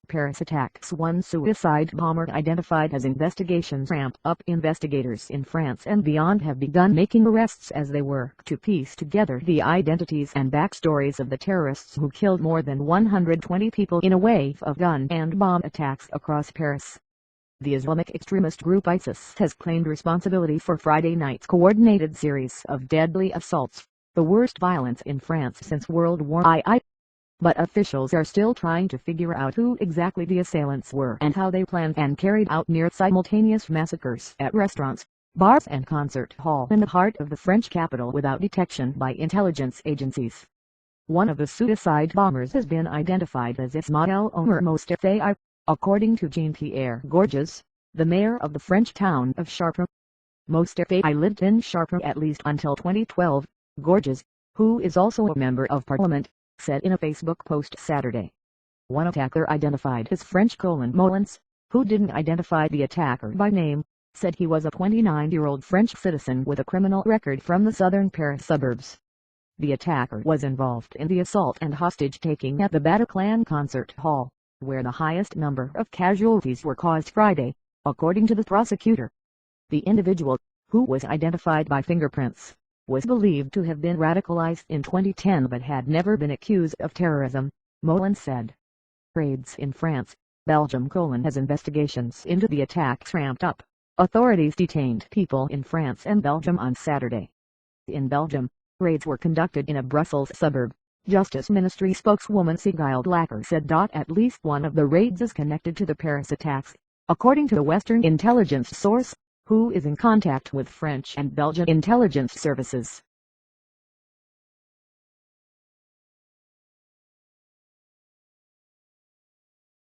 Paris attacks, one suicide bomber identified as investigations ramp up. Investigators in France and beyond have begun making arrests as they work to piece together the identities and backstories of the terrorists who killed more than 120 people in a wave of gun and bomb attacks across Paris. The Islamic extremist group ISIS has claimed responsibility for Friday night's coordinated series of deadly assaults, the worst violence in France since World War II. But officials are still trying to figure out who exactly the assailants were and how they planned and carried out near-simultaneous massacres at restaurants, bars and concert hall in the heart of the French capital without detection by intelligence agencies. One of the suicide bombers has been identified as Ismail Omar Mostafaei, according to Jean-Pierre Gorges, the mayor of the French town of Chartres. Mostafaei lived in Chartres at least until 2012, Gorges, who is also a member of parliament, said in a Facebook post Saturday. One attacker identified as French Molins, who didn't identify the attacker by name, said he was a 29-year-old French citizen with a criminal record from the southern Paris suburbs. The attacker was involved in the assault and hostage-taking at the Bataclan concert hall, where the highest number of casualties were caused Friday, according to the prosecutor. The individual, who was identified by fingerprints, was believed to have been radicalized in 2010 but had never been accused of terrorism, Molins said. Raids in France, Belgium as investigations into the attacks ramped up. Authorities detained people in France and Belgium on Saturday. In Belgium, raids were conducted in a Brussels suburb. Justice Ministry spokeswoman Sigil Lacker said at least one of the raids is connected to the Paris attacks, according to a Western intelligence source, who is in contact with French and Belgian intelligence services.